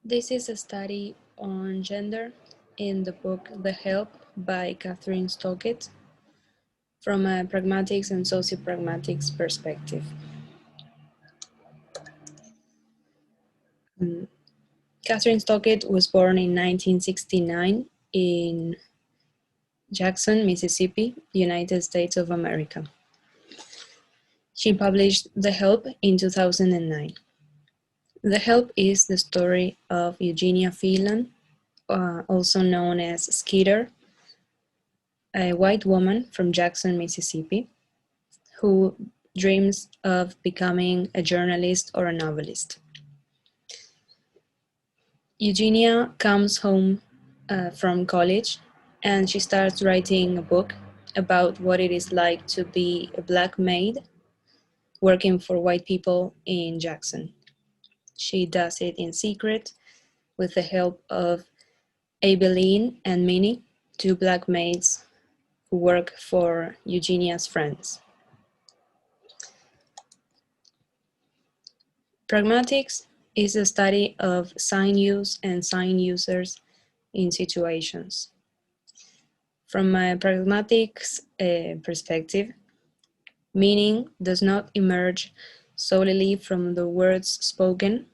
This is a study on gender in the book The Help by Kathryn Stockett from a pragmatics and sociopragmatics perspective. Kathryn Stockett was born in 1969 in Jackson, Mississippi, United States of America. She published The Help in 2009. The Help is the story of Eugenia Phelan, also known as Skeeter, a white woman from Jackson, Mississippi, who dreams of becoming a journalist or a novelist. Eugenia comes home from college and she starts writing a book about what it is like to be a Black maid working for white people in Jackson. She does it in secret with the help of Abeline and Minnie, two Black maids who work for Eugenia's friends. Pragmatics is a study of sign use and sign users in situations. From a pragmatics perspective, meaning does not emerge solely from the words spoken,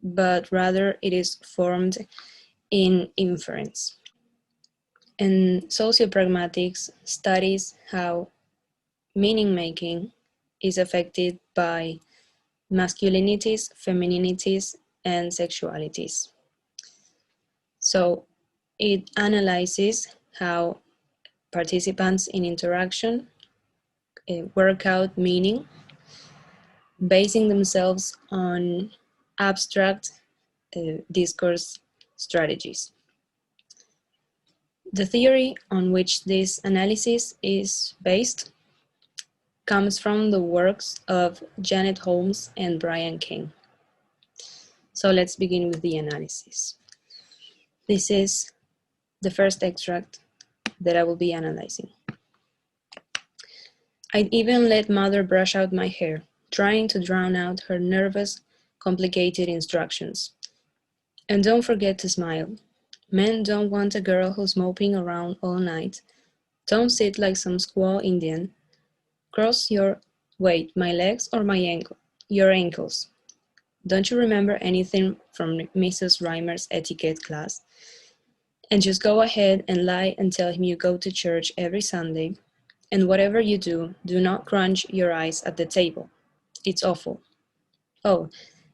but rather it is formed in inference. And sociopragmatics studies how meaning making is affected by masculinities, femininities, and sexualities. So it analyzes how participants in interaction work out meaning, basing themselves on abstract discourse strategies. The theory on which this analysis is based comes from the works of Janet Holmes and Brian King. So let's begin with the analysis. This is the first extract that I will be analyzing. I'd even let Mother brush out my hair, trying to drown out her nervous, complicated instructions. And don't forget to smile. Men don't want a girl who's moping around all night. Don't sit like some squaw Indian. Cross your, wait, my legs or your ankles. Don't you remember anything from Mrs. Reimer's etiquette class? And just go ahead and lie and tell him you go to church every Sunday. And whatever you do, do not crunch your eyes at the table. It's awful. Oh,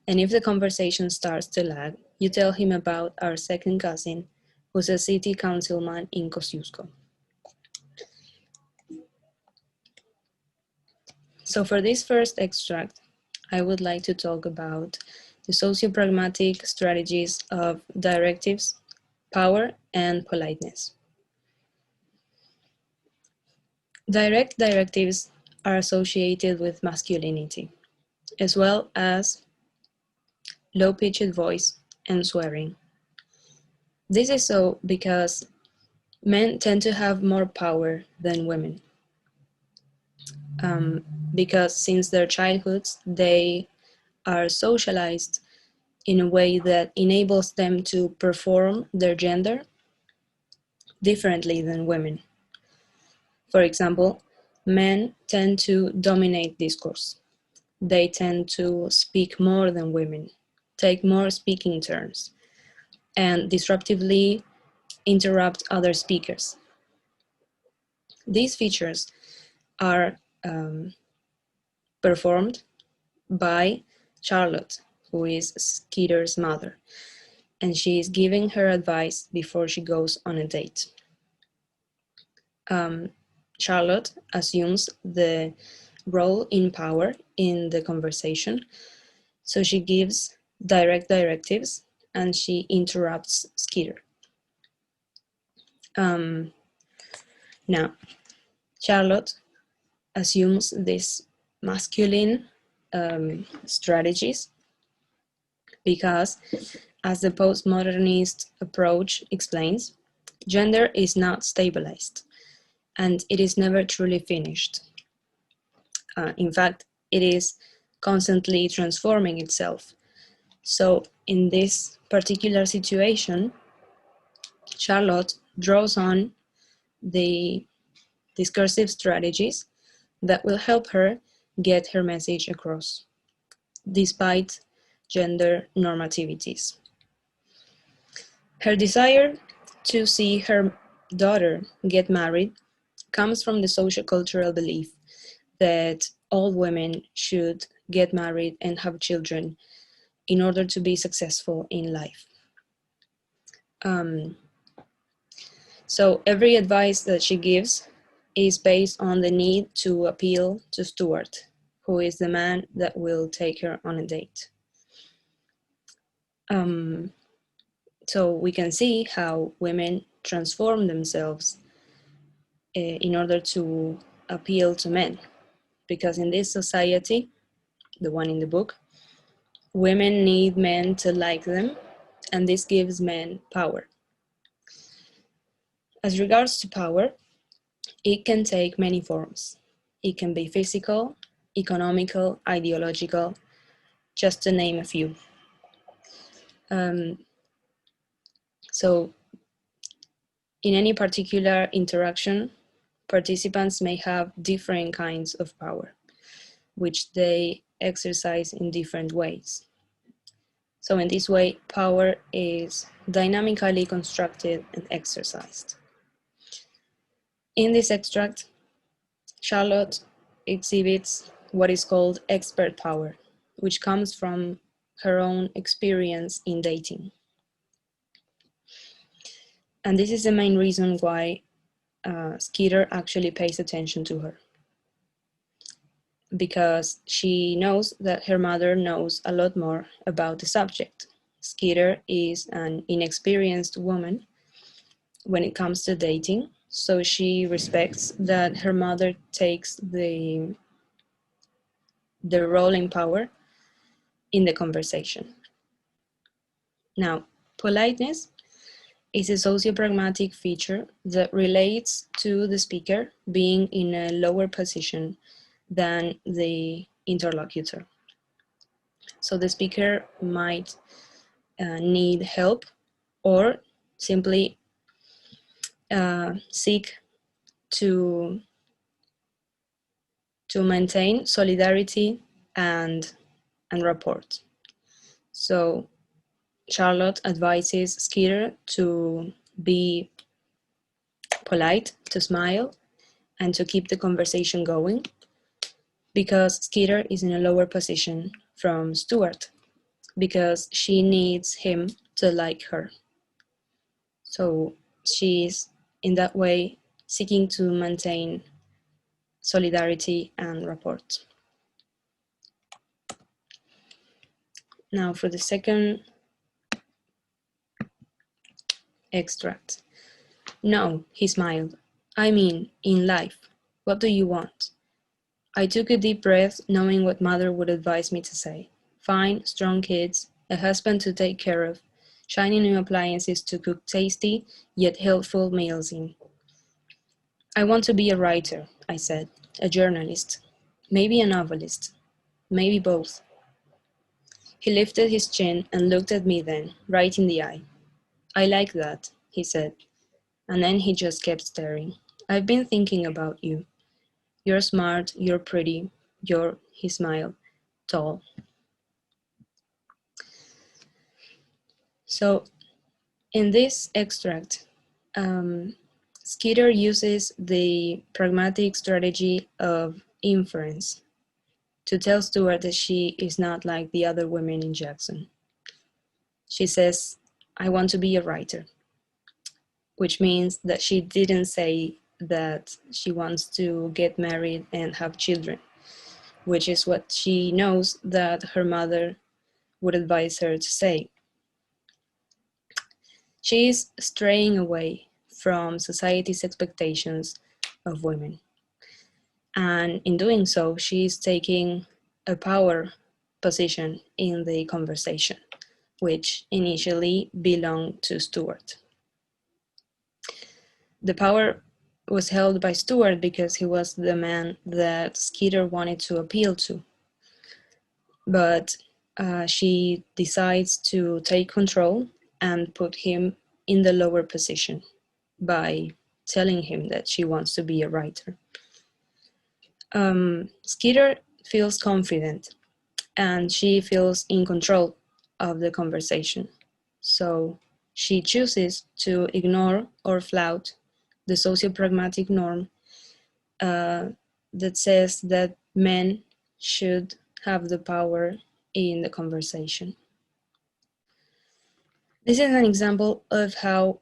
and if the conversation starts to lag, you tell him about our second cousin, who's a city councilman in Kosciuszko. So for this first extract, I would like to talk about the sociopragmatic strategies of directives, power, and politeness. Direct directives are associated with masculinity, as well as low-pitched voice and swearing. This is so because men tend to have more power than women. Because since their childhoods, they are socialized in a way that enables them to perform their gender differently than women. For example, men tend to dominate discourse. They tend to speak more than women, take more speaking turns, and disruptively interrupt other speakers. These features are performed by Charlotte, who is Skeeter's mother, and she is giving her advice before she goes on a date. Charlotte assumes the role in power in the conversation, so she gives direct directives and she interrupts Skeeter. Now, Charlotte assumes these masculine strategies because, as the postmodernist approach explains, gender is not stabilized and it is never truly finished. In fact, it is constantly transforming itself. So in this particular situation, Charlotte draws on the discursive strategies that will help her get her message across, despite gender normativities. Her desire to see her daughter get married comes from the sociocultural belief that all women should get married and have children in order to be successful in life. So every advice that she gives is based on the need to appeal to Stuart, who is the man that will take her on a date. So we can see how women transform themselves in order to appeal to men, because in this society, the one in the book, women need men to like them, and this gives men power. As regards to power, it can take many forms. It can be physical, economical, ideological, just to name a few. So in any particular interaction, participants may have different kinds of power, which they exercise in different ways. So in this way, power is dynamically constructed and exercised. In this extract, Charlotte exhibits what is called expert power, which comes from her own experience in dating. And this is the main reason why Skeeter actually pays attention to her, because she knows that her mother knows a lot more about the subject. Skeeter is an inexperienced woman when it comes to dating, so she respects that her mother takes the role in power in the conversation. Now, politeness is a sociopragmatic feature that relates to the speaker being in a lower position than the interlocutor. So the speaker might need help or simply seek to maintain solidarity and rapport. So Charlotte advises Skeeter to be polite, to smile, and to keep the conversation going, because Skeeter is in a lower position from Stuart, because she needs him to like her. So she's in that way seeking to maintain solidarity and rapport. Now for the second extract. No, he smiled. I mean, in life, what do you want? I took a deep breath, knowing what mother would advise me to say. Fine, strong kids, a husband to take care of, shiny new appliances to cook tasty yet healthful meals in. I want to be a writer, I said, a journalist, maybe a novelist, maybe both. He lifted his chin and looked at me then, right in the eye. I like that, he said, and then he just kept staring. I've been thinking about you. You're smart, you're pretty, you're, he smiled, tall. So in this extract, Skeeter uses the pragmatic strategy of inference to tell Stuart that she is not like the other women in Jackson. She says, I want to be a writer, which means that she didn't say that she wants to get married and have children, which is what she knows that her mother would advise her to say. She is straying away from society's expectations of women. And in doing so, she is taking a power position in the conversation, which initially belonged to Stuart. The power was held by Stuart because he was the man that Skeeter wanted to appeal to. But she decides to take control and put him in the lower position by telling him that she wants to be a writer. Skeeter feels confident and she feels in control of the conversation. So she chooses to ignore or flout the sociopragmatic norm that says that men should have the power in the conversation. This is an example of how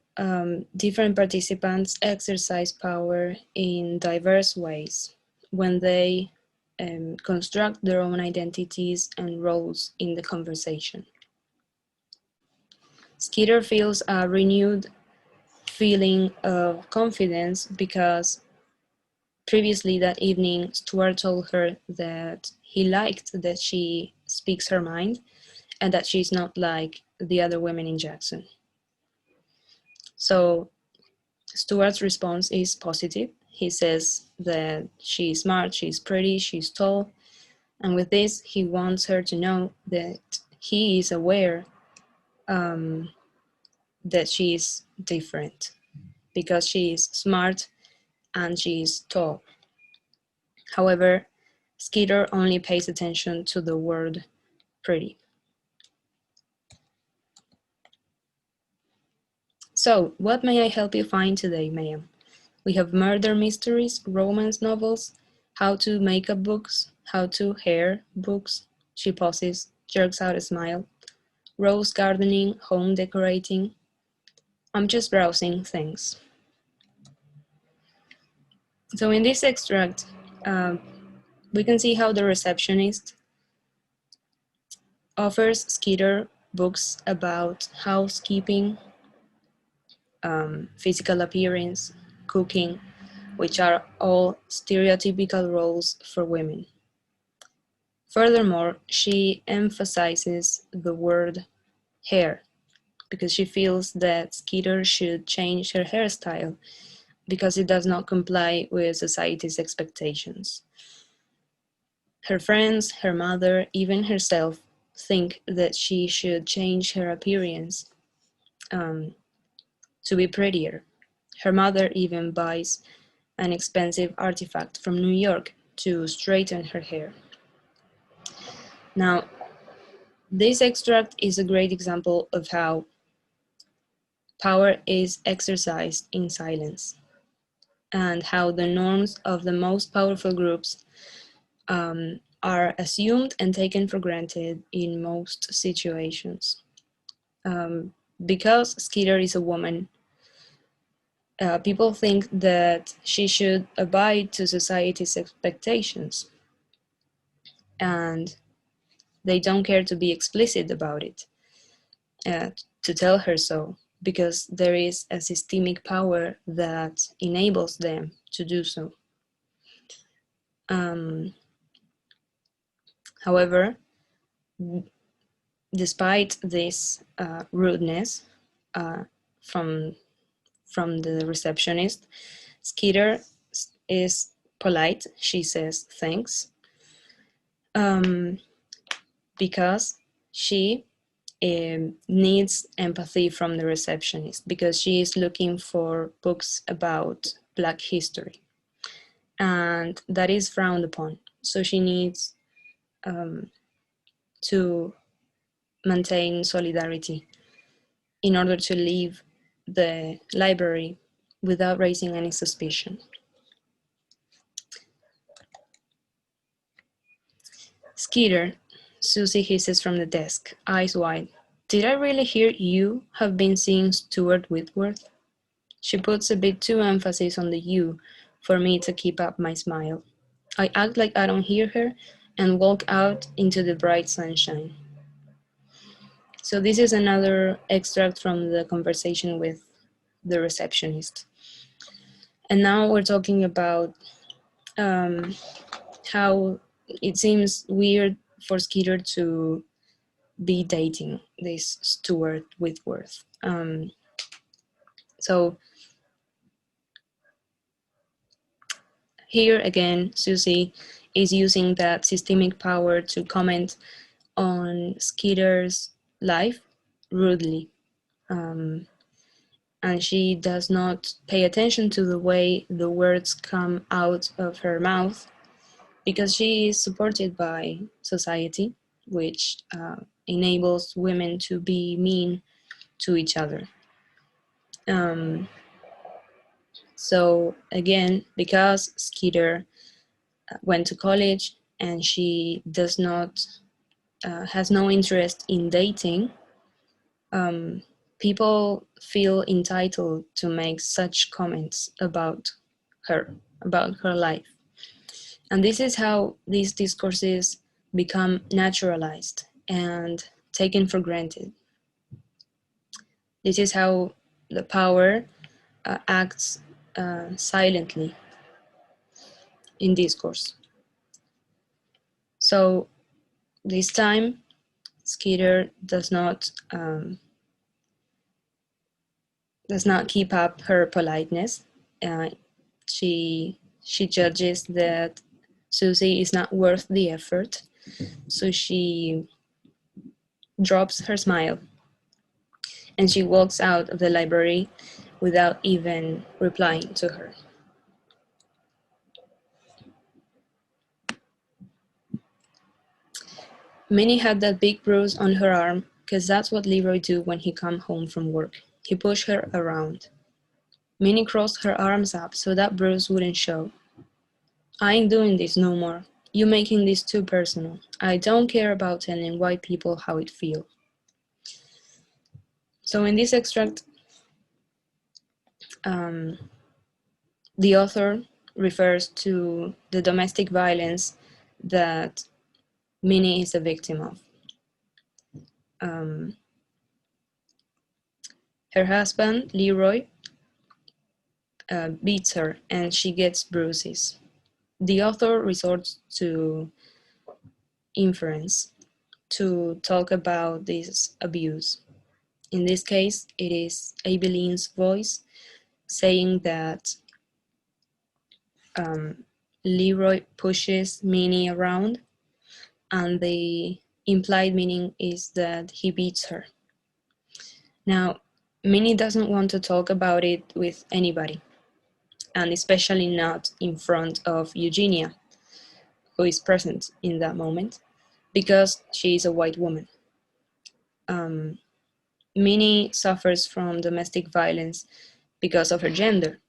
different participants exercise power in diverse ways when they construct their own identities and roles in the conversation. Skeeter feels a renewed feeling of confidence because previously that evening, Stuart told her that he liked that she speaks her mind and that she's not like the other women in Jackson. So Stuart's response is positive. He says that she's smart, she's pretty, she's tall, and with this, he wants her to know that he is aware that she's different because she is smart and she is tall. However, Skeeter only pays attention to the word pretty. So, what may I help you find today, ma'am? We have murder mysteries, romance novels, how to makeup books, how to hair books. She pauses, jerks out a smile. Rose gardening, home decorating. I'm just browsing things. So in this extract, we can see how the receptionist offers Skeeter books about housekeeping, physical appearance, cooking, which are all stereotypical roles for women. Furthermore, she emphasizes the word hair because she feels that Skeeter should change her hairstyle because it does not comply with society's expectations. Her friends, her mother, even herself think that she should change her appearance to be prettier. Her mother even buys an expensive artifact from New York to straighten her hair. Now, this extract is a great example of how power is exercised in silence and how the norms of the most powerful groups are assumed and taken for granted in most situations. Because Skeeter is a woman, people think that she should abide to society's expectations, and they don't care to be explicit about it, to tell her so, because there is a systemic power that enables them to do so. However, despite this rudeness from the receptionist, Skeeter is polite. She says thanks because she needs empathy from the receptionist because she is looking for books about Black history, and that is frowned upon. So she needs to maintain solidarity in order to leave the library without raising any suspicion. Skeeter, Susie hisses from the desk, eyes wide. Did I really hear you have been seeing Stuart Whitworth? She puts a bit too emphasis on the you for me to keep up my smile. I act like I don't hear her and walk out into the bright sunshine. So this is another extract from the conversation with the receptionist. And now we're talking about how it seems weird for Skeeter to be dating this Stuart Whitworth. So here again, Susie is using that systemic power to comment on Skeeter's life rudely. And she does not pay attention to the way the words come out of her mouth because she is supported by society, which enables women to be mean to each other. So again, because Skeeter went to college and she does not has no interest in dating, people feel entitled to make such comments about her life. And this is how these discourses become naturalized and taken for granted. This is how the power acts silently in discourse. So this time, Skeeter does not keep up her politeness. She judges that Susie is not worth the effort, so she drops her smile and she walks out of the library without even replying to her. Minnie had that big bruise on her arm because that's what Leroy do when he come home from work. He pushed her around. Minnie crossed her arms up so that bruise wouldn't show. I ain't doing this no more. You making this too personal. I don't care about telling white people how it feel. So in this extract, the author refers to the domestic violence that Minnie is a victim of. Her husband, Leroy, beats her and she gets bruises. The author resorts to inference to talk about this abuse. In this case, it is Abelin's voice saying that Leroy pushes Minnie around, and the implied meaning is that he beats her. Now, Minnie doesn't want to talk about it with anybody, and especially not in front of Eugenia, who is present in that moment, because she is a white woman. Minnie suffers from domestic violence because of her gender,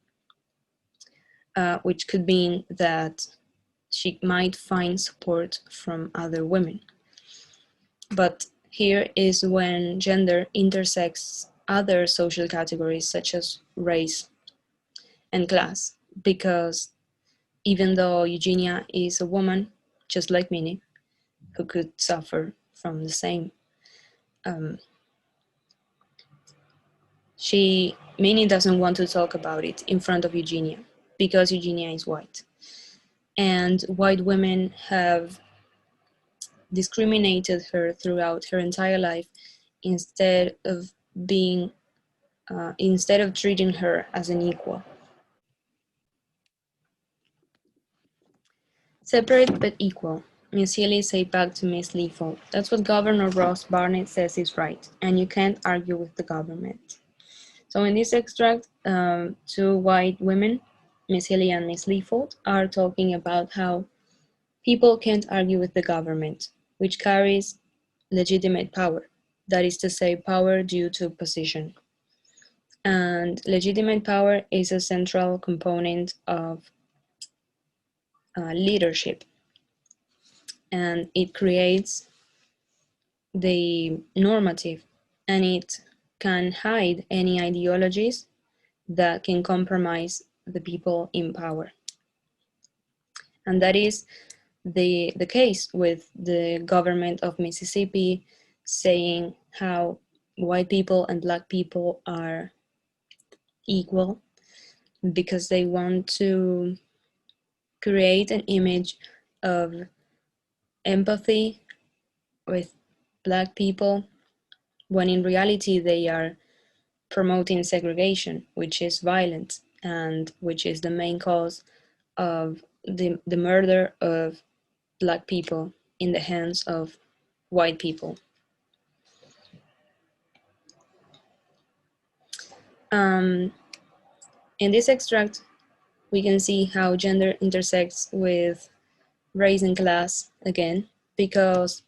which could mean that she might find support from other women. But here is when gender intersects other social categories such as race and class, because even though Eugenia is a woman, just like Minnie, who could suffer from the same, Minnie doesn't want to talk about it in front of Eugenia because Eugenia is white. And white women have discriminated her throughout her entire life instead of treating her as an equal. Separate but equal. Miss Healy said back to Miss Leafold, that's what Governor Ross Barnett says is right, and you can't argue with the government. So in this extract, two white women, Miss Healy and Miss Leafold, are talking about how people can't argue with the government, which carries legitimate power. That is to say, power due to position. And legitimate power is a central component of leadership. And it creates the normative, and it can hide any ideologies that can compromise the people in power. And that is the case with the government of Mississippi saying how white people and black people are equal because they want to create an image of empathy with black people when in reality they are promoting segregation, which is violent and which is the main cause of the murder of black people in the hands of white people. In this extract, we can see how gender intersects with race and class again, because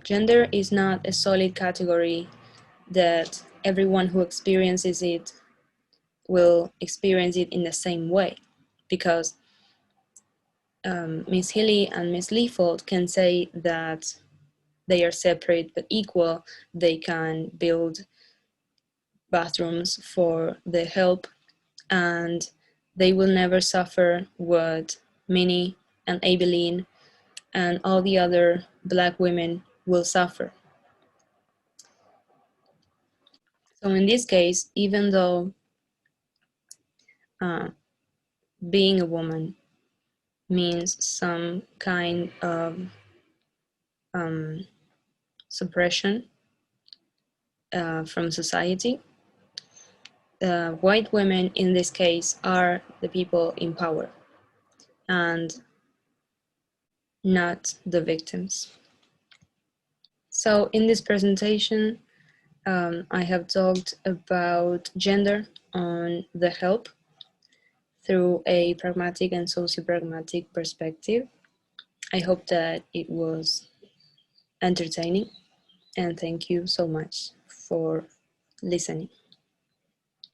gender is not a solid category that everyone who experiences it will experience it in the same way, because Miss Healy and Miss Leafold can say that they are separate but equal. They can build bathrooms for the help, and they will never suffer what Minnie and Abilene and all the other Black women will suffer. So in this case, even though being a woman means some kind of suppression from society, white women in this case are the people in power and not the victims. So in this presentation, I have talked about gender on the help through a pragmatic and sociopragmatic perspective. I hope that it was entertaining, and thank you so much for listening.